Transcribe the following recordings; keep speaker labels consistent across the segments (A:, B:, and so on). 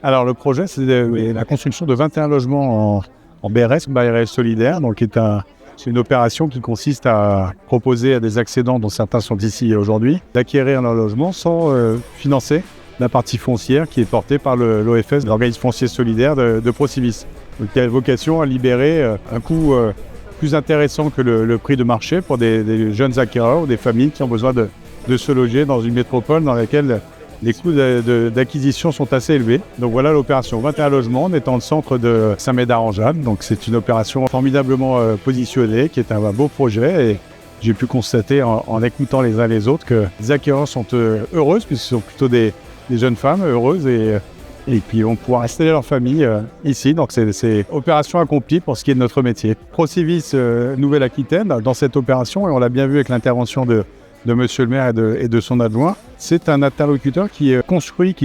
A: Alors le projet, c'est la construction de 21 logements en BRS, bail réel solidaire, donc c'est une opération qui consiste à proposer à des accédants, dont certains sont ici aujourd'hui, d'acquérir leur logement sans financer la partie foncière qui est portée par l'OFS, l'organisme foncier solidaire de Procivis. Donc il y a vocation à libérer un coût plus intéressant que le prix de marché pour des jeunes acquéreurs ou des familles qui ont besoin de se loger dans une métropole dans laquelle les coûts d'acquisition sont assez élevés. Donc voilà l'opération 21 logements, on est dans le centre de Saint-Médard-en-Jalles. Donc c'est une opération formidablement positionnée, qui est un beau projet. Et j'ai pu constater en écoutant les uns les autres que les acquéreurs sont heureuses, puisque ce sont plutôt des jeunes femmes heureuses et puis on pourra installer leur famille ici. Donc c'est opération accomplie pour ce qui est de notre métier. Procivis Nouvelle-Aquitaine, dans cette opération, et on l'a bien vu avec l'intervention de Monsieur le maire et de son adjoint, c'est un interlocuteur qui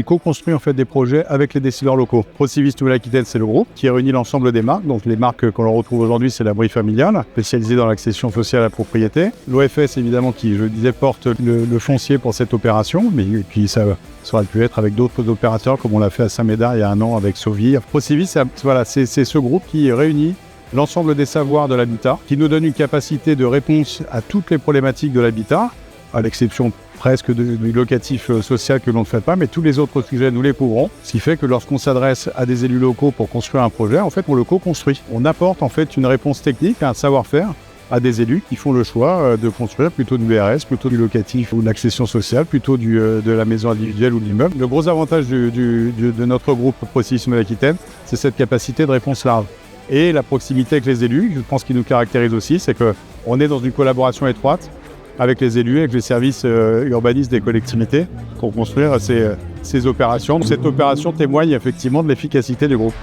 A: co-construit en fait des projets avec les décideurs locaux. Procivis Nouvelle-Aquitaine, c'est le groupe qui réunit l'ensemble des marques. Donc les marques qu'on retrouve aujourd'hui, c'est l'abri familial, spécialisé dans l'accession sociale à la propriété. L'OFS, évidemment, qui, je disais, porte le foncier pour cette opération, mais puis ça aurait pu être avec d'autres opérateurs, comme on l'a fait à Saint-Médard il y a un an avec Sauvy. Procivis, c'est ce groupe qui réunit l'ensemble des savoirs de l'habitat, qui nous donne une capacité de réponse à toutes les problématiques de l'habitat, à l'exception presque du locatif social que l'on ne fait pas, mais tous les autres sujets, nous les couvrons. Ce qui fait que lorsqu'on s'adresse à des élus locaux pour construire un projet, en fait, on le co-construit. On apporte en fait une réponse technique, un savoir-faire à des élus qui font le choix de construire plutôt du BRS, plutôt du locatif ou de l'accession sociale, plutôt de la maison individuelle ou de l'immeuble. Le gros avantage de notre groupe Procivis Nouvelle-Aquitaine, c'est cette capacité de réponse large. Et la proximité avec les élus, je pense qu'il nous caractérise aussi, c'est qu'on est dans une collaboration étroite avec les élus, avec les services urbanistes des collectivités pour construire ces opérations. Cette opération témoigne effectivement de l'efficacité du groupe.